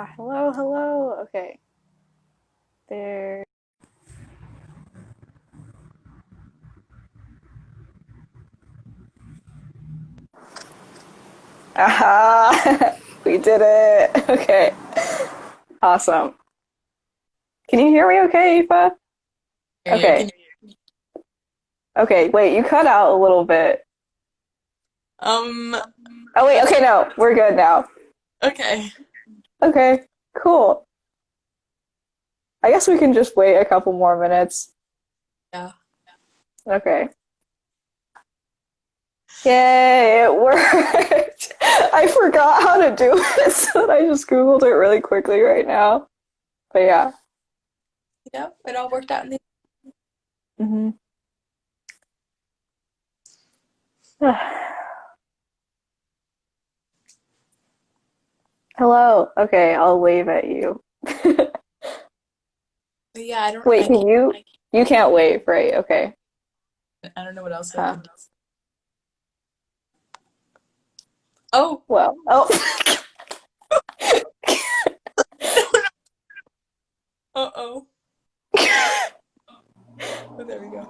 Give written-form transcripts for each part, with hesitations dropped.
Hello, hello. Okay, there. Aha! We did it. Okay, awesome. Can you hear me okay, Aoife? Hear you. Okay. Okay, wait, you cut out a little bit. Um, Oh, wait, okay, no, we're good now. okay. Okay, cool. I guess we can just wait a couple more minutes. Yeah. Okay. Yay, it worked. I forgot how to do it, so I just Googled it really quickly right now. But yeah. Yeah, it all worked out in the hmm Hello. Okay, I'll wave at you. But yeah, I don't Wait, I can can't you? You can't wave, right? Okay. I don't know what else I Huh. could do. Oh, Well. Oh. uh-oh. Oh, there we go.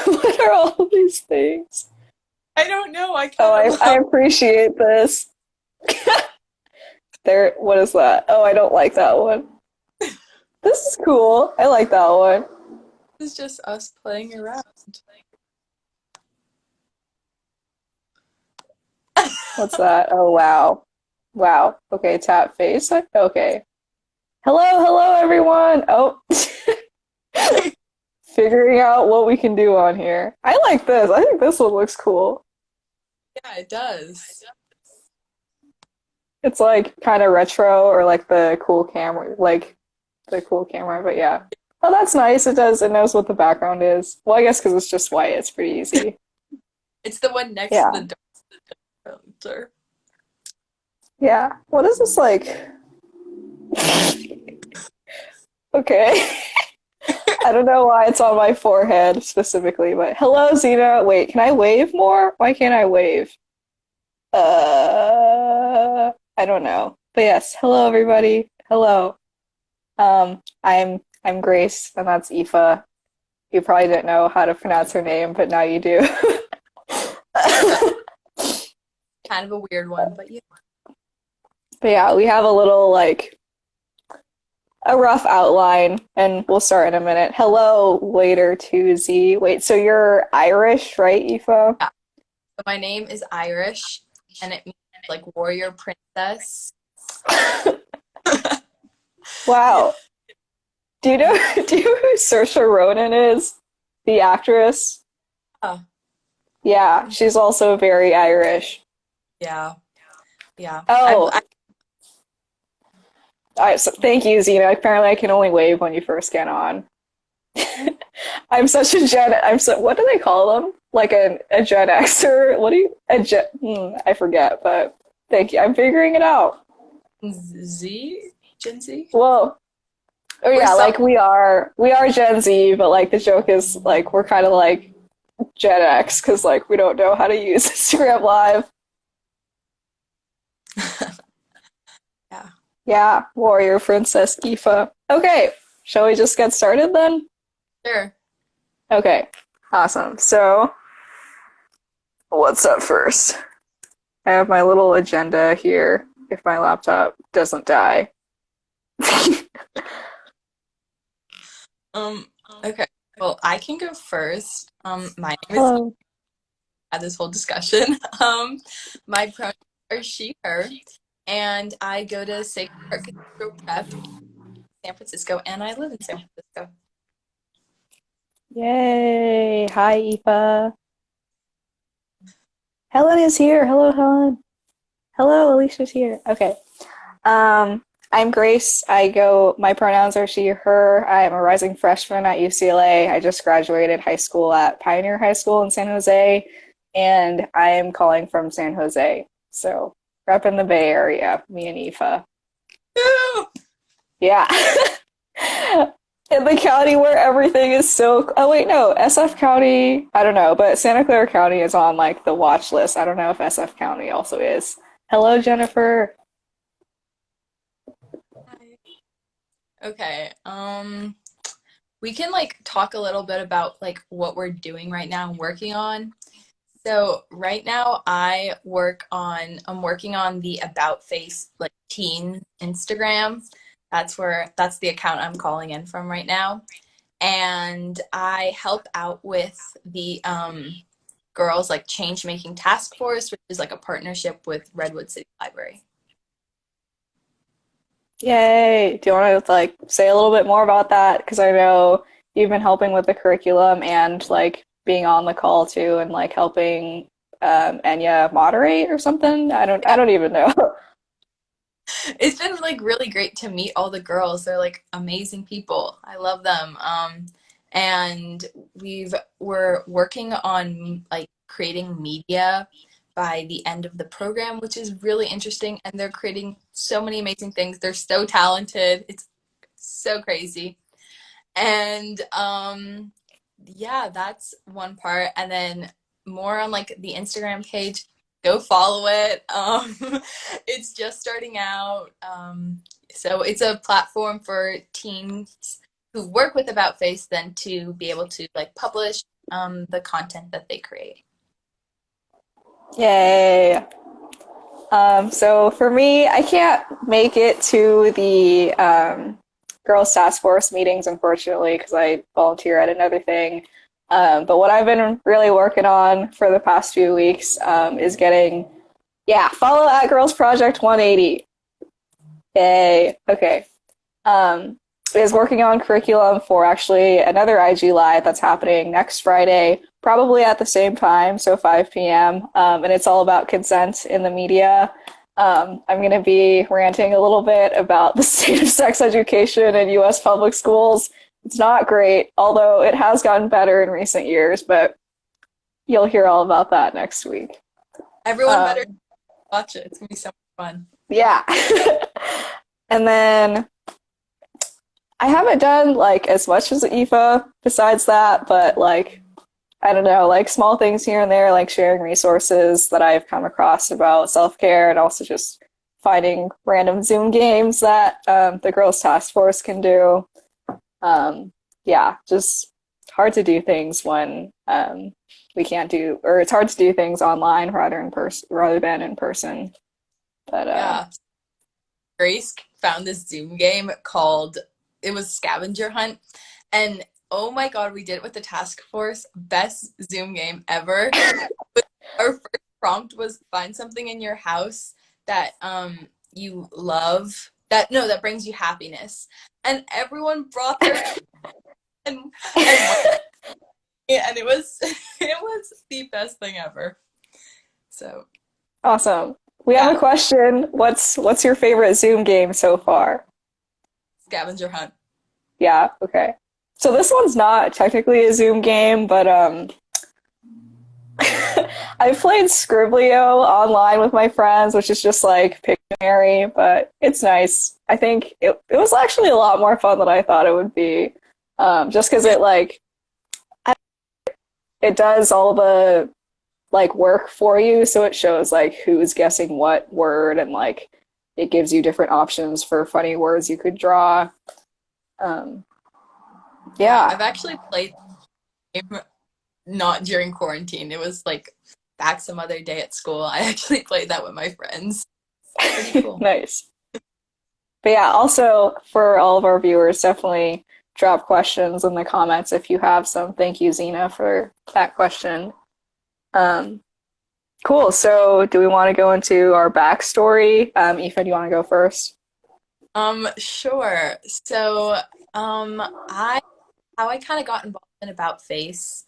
What are all these things? I don't know. I Oh, kind of I love appreciate this. There. What is that? Oh, I don't like that one. This is cool. I like that one. it's just us playing around. What's that? Oh, wow. Wow. Okay, tap face. Okay. Hello, hello, everyone. Oh. Figuring out what we can do on here. I like this. I think this one looks cool. Yeah, it does. It's like kind of retro or like the cool camera, but yeah. Oh, that's nice. It does. It knows what the background is. Well, I guess because it's just white, it's pretty easy. It's the one next to Yeah. the dark filter. Yeah. What is this like? Okay. I don't know why it's on my forehead specifically, but hello, Zena. Wait, can I wave more? Why can't I wave? I don't know. But yes, hello everybody. Hello. I'm Grace, and that's Aoife. You probably didn't know how to pronounce her name, but now you do. That's kind of a weird one, but yeah. But yeah, we have a little like a rough outline, and we'll start in a minute. Hello, waiter to Z. Wait, so you're Irish, right, Aoife? Yeah. So my name is Irish, and it means like warrior princess. Yeah. Wow. Do you know do you know who Saoirse Ronan is? The actress? Yeah, she's also very Irish. Yeah. Yeah. Oh, so thank you, Zena. Apparently, I can only wave when you first get on. I'm such a Gen. I'm so. What do they call them? Like a Gen Xer? What do you? A Gen? I forget, but thank you. I'm figuring it out. Z? Gen Z? Well, oh We're yeah, some like we are Gen Z, but like the joke is like we're kind of like Gen X because like we don't know how to use Instagram Live. yeah. Yeah, warrior princess Aoife. Okay, shall we just get started then? Sure. Okay, awesome. So, what's up first? I have my little agenda here if my laptop doesn't die. Um, okay. Well, I can go first. My name is Hello. had this whole discussion. My pronouns are she, her, and I go to Sacred Heart Cathedral Prep in San Francisco, and I live in San Francisco. Yay. Hi, Aoife. Helen is here. Hello, Helen. Hello, Alicia's here. Okay. I'm Grace. My pronouns are she, her. I'm a rising freshman at UCLA. I just graduated high school at Pioneer High School in San Jose, and I am calling from San Jose. So, up in the Bay Area, me and Aoife. Woo! Yeah. In the county where everything is so. Oh, wait, no. SF County, I don't know, but Santa Clara County is on like the watch list. I don't know if SF County also is. Hello, Jennifer. Okay. We can like talk a little bit about like what we're doing right now and working on. So right now I'm working on the About Face like teen Instagram. That's the account I'm calling in from right now. And I help out with the girls like change making task force, which is like a partnership with Redwood City Library. Yay! Do you want to like say a little bit more about that? Because I know you've been helping with the curriculum and like being on the call too, and like helping Enya moderate or something. I Yeah, don't even know. it's been like really great to meet all the girls. They're like amazing people. I love them. And we're working on like creating media by the end of the program, which is really interesting. And they're creating so many amazing things. They're so talented. It's so crazy. And yeah, that's one part. And then more on like the Instagram page, go follow it. It's just starting out. So it's a platform for teens who work with About Face then to be able to like publish the content that they create. Yay! So for me, I can't make it to the girls' task force meetings, unfortunately, because I volunteer at another thing. But what I've been really working on for the past few weeks is getting, yeah, follow at Girls Project 180. Yay. Okay. Um, is working on curriculum for actually another IG Live that's happening next Friday, probably at the same time, so 5 p.m. And it's all about consent in the media. I'm going to be ranting a little bit about the state of sex education in US public schools. It's not great, although it has gotten better in recent years, but you'll hear all about that next week. Everyone better Um, watch it. It's gonna be so much fun. yeah. And then I haven't done like as much as Aoife besides that, but like I don't know, like small things here and there, like sharing resources that I've come across about self-care and also just finding random Zoom games that the girls' task force can do. Yeah, just hard to do things when we can't do, or it's hard to do things online rather than in person. But Yeah. Grace found this Zoom game called it was Scavenger Hunt. And oh my God, we did it with the task force. Best Zoom game ever. Our first prompt was find something in your house that you love that no that brings you happiness. And everyone brought their toy and and went, and it was it was the best thing ever. So awesome. We have yeah, a question. What's your favorite Zoom game so far? Scavenger Hunt. Yeah, okay. So this one's not technically a Zoom game, but I've played Scriblio online with my friends, which is just like Pictionary, but it's nice. I think it was actually a lot more fun than I thought it would be. Just because it like it does all the like work for you, so it shows like who's guessing what word and like it gives you different options for funny words you could draw. Um, Yeah, yeah. I've actually played the game not during quarantine. It was like back some other day at school. I actually played that with my friends. Pretty cool. Nice. But yeah, also for all of our viewers, definitely drop questions in the comments if you have some. Thank you, Zena, for that question. Um, cool. So, do we want to go into our backstory? Aoife, do you want to go first? Sure. So, I how I kind of got involved in About Face.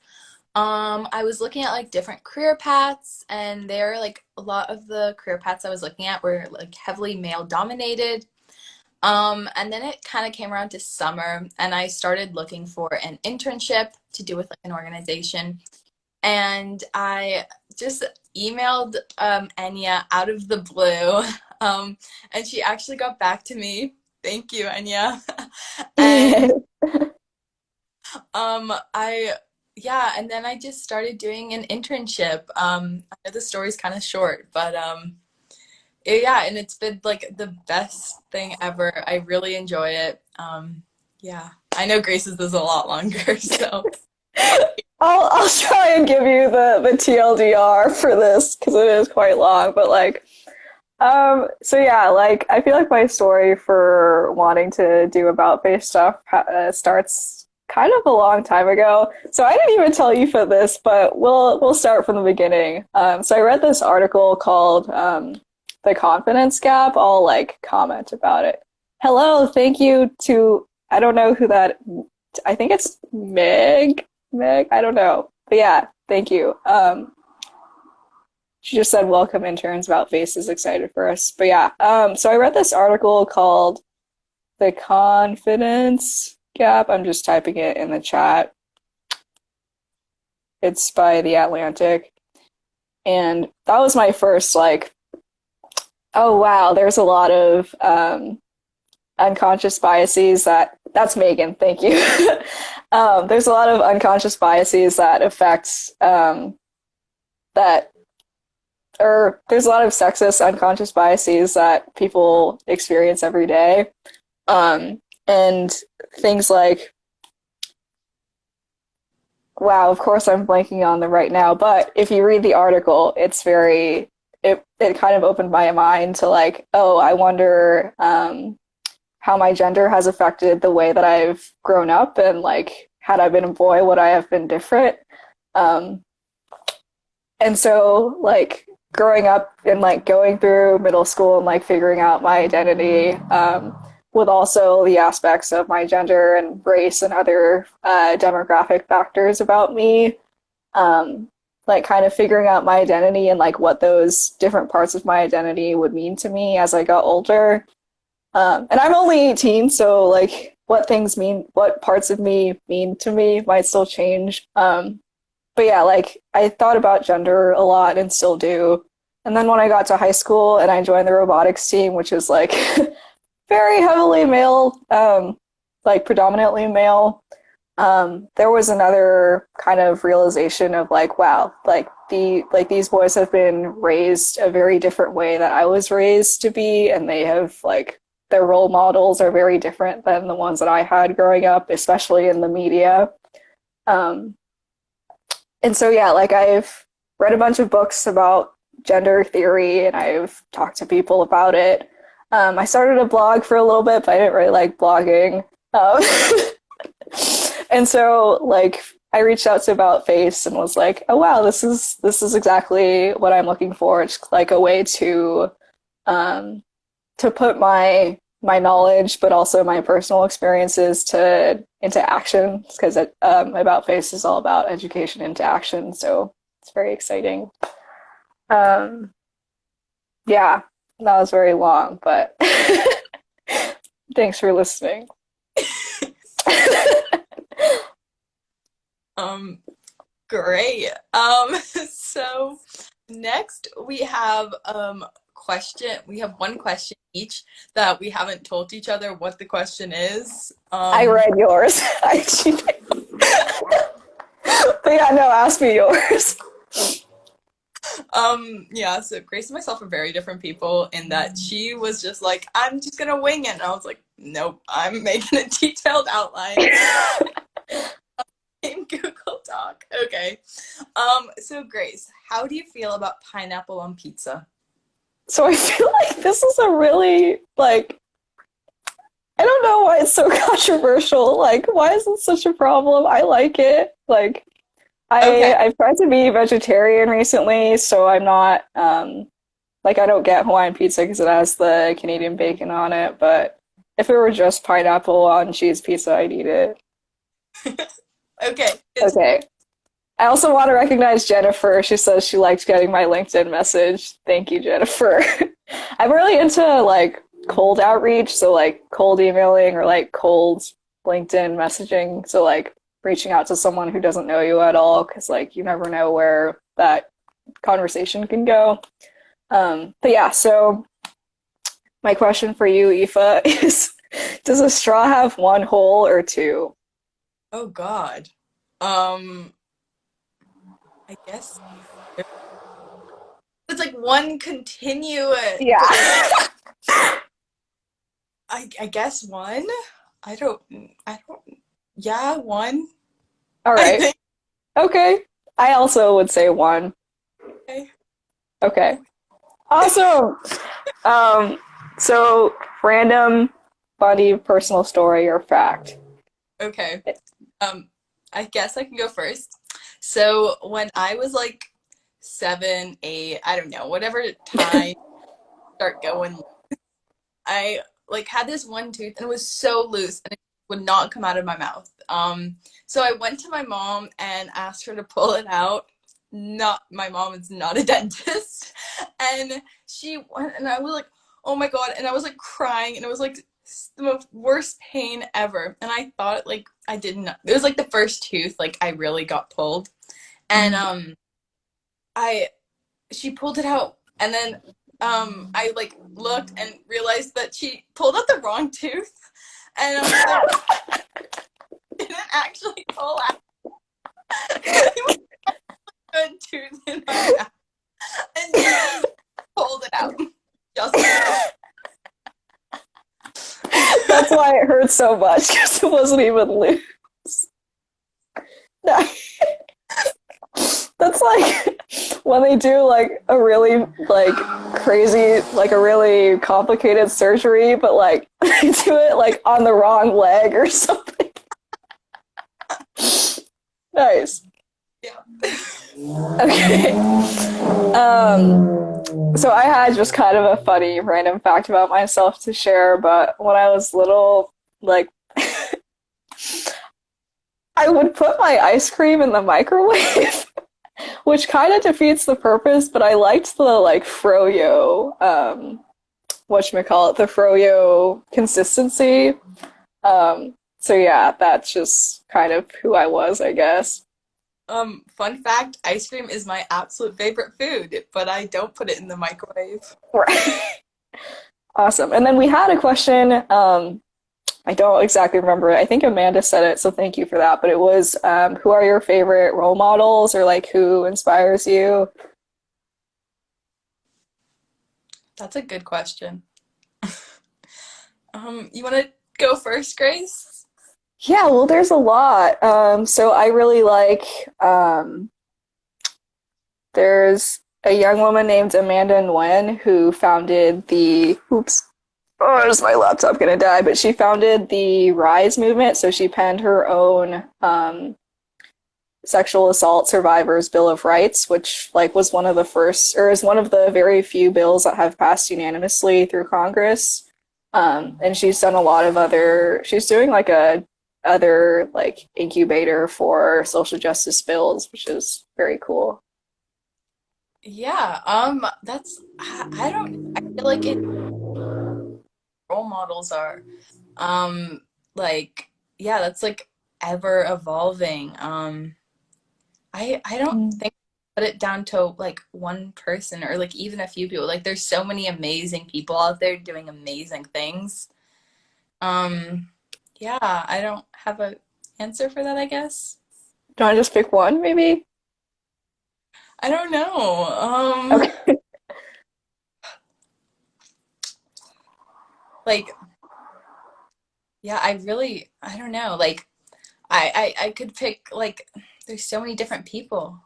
I was looking at like different career paths, and there like a lot of the career paths I was looking at were like heavily male dominated. And then it kind of came around to summer, and I started looking for an internship to do with like an organization. And I just emailed Enya out of the blue, and she actually got back to me. Thank you, Enya. And I yeah, and then I just started doing an internship. I know the story's kind of short, but Yeah, and it's been like the best thing ever. I really enjoy it. Yeah, I know Grace's is a lot longer, so I'll try and give you the TLDR for this because it is quite long, but like so yeah, like I feel like my story for wanting to do about face stuff starts kind of a long time ago. So I didn't even tell Aoife this, but we'll start from the beginning. So I read this article called "The Confidence Gap." I'll like comment about it. Hello, thank you to I don't know who that. I think it's Meg. Meg, I don't know, but yeah, thank you. She just said welcome interns about faces excited for us. But yeah, so I read this article called The Confidence Gap. I'm just typing it in the chat. It's by The Atlantic. And that was my first like, oh wow, there's a lot of unconscious biases that's Megan, thank you. There's a lot of unconscious biases that affect that or there's a lot of sexist unconscious biases that people experience every day. And things like, wow, of course I'm blanking on them right now, but if you read the article, it kind of opened my mind to like, oh, I wonder how my gender has affected the way that I've grown up and like, had I been a boy, would I have been different? Um, And so, like, growing up and like going through middle school and like figuring out my identity, with also the aspects of my gender and race and other demographic factors about me, like kind of figuring out my identity and like what those different parts of my identity would mean to me as I got older. And I'm only 18, so like what things mean, what parts of me mean to me might still change. But yeah, like I thought about gender a lot and still do. And then when I got to high school and I joined the robotics team, which is like very heavily male, like predominantly male, there was another kind of realization of like, wow, like these boys have been raised a very different way that I was raised to be, and they have like their role models are very different than the ones that I had growing up, especially in the media. Um, and so yeah, like I've read a bunch of books about gender theory and I've talked to people about it. I started a blog for a little bit, but I didn't really like blogging. Um, and so like I reached out to About Face and was like, oh wow, this is exactly what I'm looking for. It's like a way um, to put my knowledge, but also my personal experiences to into action because About Face is all about education into action. So it's very exciting. Um, yeah, that was very long, but thanks for listening. um great. So next we have we have one question each that we haven't told each other what the question is. I read yours. But yeah, no, ask me yours. Yeah, so Grace and myself are very different people in that she was just like, I'm just gonna wing it. And I was like, nope, I'm making a detailed outline in Google Doc. Okay. So Grace, how do you feel about pineapple on pizza? So I feel like this is a really like I don't know why it's so controversial. Like, why is it such a problem? I like it. Like, Okay. I've tried to be vegetarian recently, so I'm not like I don't get Hawaiian pizza because it has the Canadian bacon on it. But if it were just pineapple on cheese pizza, I'd eat it. Okay. Okay. I also want to recognize Jennifer. She says she liked getting my LinkedIn message. Thank you, Jennifer. I'm really into like cold outreach, so like cold emailing or like cold LinkedIn messaging. So like reaching out to someone who doesn't know you at all, because like you never know where that conversation can go. But yeah, so my question for you, Aoife, is does a straw have one hole or two? Oh God. Um, I guess it's like one continuous, Yeah. I guess one. I don't, I don't, yeah, one, All I right. think. Okay. I also would say one. Okay. Okay. Awesome. Um, so random, funny personal story or fact. Okay. Um, I guess I can go first. So when I was like 7, 8, I don't know, whatever time start going, I like had this one tooth and it was so loose and it would not come out of my mouth. So I went to my mom and asked her to pull it out. Not my mom is not a dentist, and she went and I was like, oh my god, and I was like crying and it was like the most worst pain ever. And I thought like I didn't. It was like the first tooth like I really got pulled, and Mhm. I she pulled it out and then I like looked and realized that she pulled out the wrong tooth and so it didn't actually pull out the good tooth in my mouth and she just pulled it out just That's why it hurts so much because it wasn't even loose. That's like when they do like a really like crazy, like a really complicated surgery, but like they do it like on the wrong leg or something. Nice. yeah. Okay. So I had just kind of a funny random fact about myself to share, but when I was little, like I would put my ice cream in the microwave, which kind of defeats the purpose, but I liked the like froyo, whatchamacallit, the froyo consistency. So yeah, that's just kind of who I was, I guess. Fun fact, ice cream is my absolute favorite food, but I don't put it in the microwave. Right. Awesome. And then we had a question. I don't exactly remember it. I think Amanda said it, so thank you for that. But it was, who are your favorite role models or like who inspires you? That's a good question. You want to go first, Grace? Yeah, well, there's a lot. So I really like, there's a young woman named Amanda Nguyen who founded the, oops, oh, is my laptop gonna die? But she founded the Rise movement. So she penned her own sexual assault survivors bill of rights, which like was one of the first or is one of the very few bills that have passed unanimously through Congress. And she's done a lot of other, she's doing like a other like incubator for social justice bills, which is very cool. Yeah, that's I don't I feel like it role models are um like yeah, that's like ever evolving. I don't think put it down to like one person or like even a few people. Like there's so many amazing people out there doing amazing things. Um yeah, I don't have a answer for that, I guess. Do you want to just pick one, maybe? I don't know. Okay. Like yeah, I don't know. Like I could pick like there's so many different people.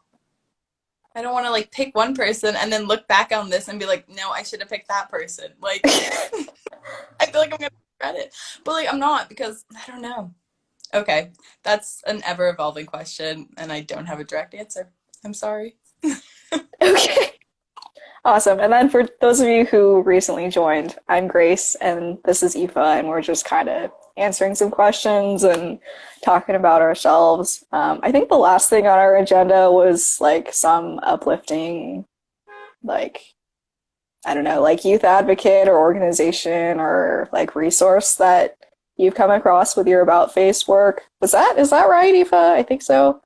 I don't want to like pick one person and then look back on this and be like, no, I should have picked that person. Like I feel like I'm gonna regret it. But like I'm not because I don't know. Okay. That's an ever evolving question and I don't have a direct answer. I'm sorry. Okay. Awesome. And then for those of you who recently joined, I'm Grace and this is Aoife, and we're just kind of answering some questions and talking about ourselves. I think the last thing on our agenda was like some uplifting, like, I don't know, like youth advocate or organization or like resource that you've come across with your About Face work. Is that right, Aoife? I think so.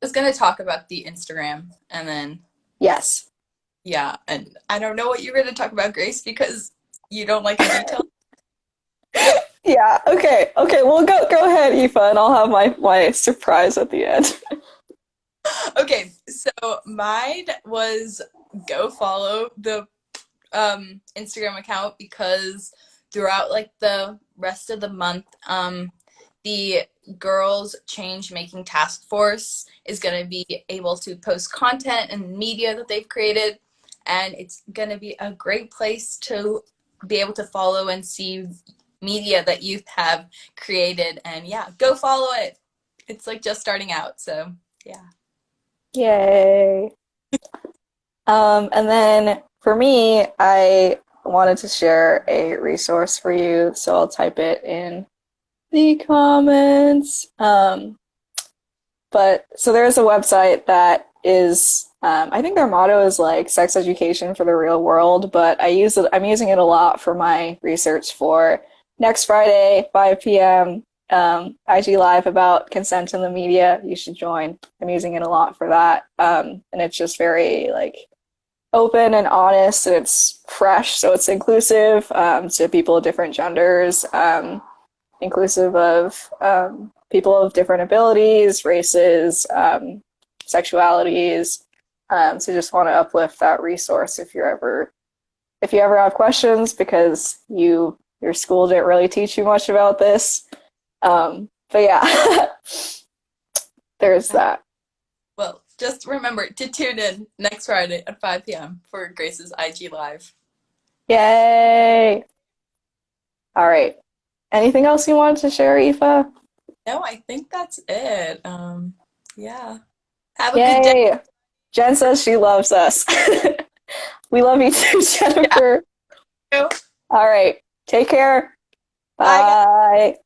I was gonna talk about the Instagram and then Yes. yeah, and I don't know what you're gonna talk about, Grace, because you don't like a detail. Yeah, okay. Okay, well go ahead, Aoife, and I'll have my surprise at the end. Okay, so mine was go follow the Instagram account because throughout like the rest of the month, the girls change making task force is going to be able to post content and media that they've created, and it's going to be a great place to be able to follow and see media that youth have created. And yeah, go follow it. It's like just starting out, so yeah. Yay. And then for me, I wanted to share a resource for you, so I'll type it in the comments. But so there's a website that is, I think their motto is like sex education for the real world, but I'm using it a lot for my research for next Friday, 5 p.m. IG Live about consent in the media. You should join. I'm using it a lot for that. And it's just very like open and honest, and it's fresh, so it's inclusive to people of different genders, inclusive of people of different abilities, races, sexualities. So just want to uplift that resource if you ever have questions because your school didn't really teach you much about this. But yeah, there's that. Well, just remember to tune in next Friday at 5 p.m. for Grace's IG Live. Yay! All right. Anything else you wanted to share, Aoife? No, I think that's it. Yeah. Have a good day. Yay! Jen says she loves us. We love you too, Jennifer. Yeah. All right. Take care. Bye, guys. Bye.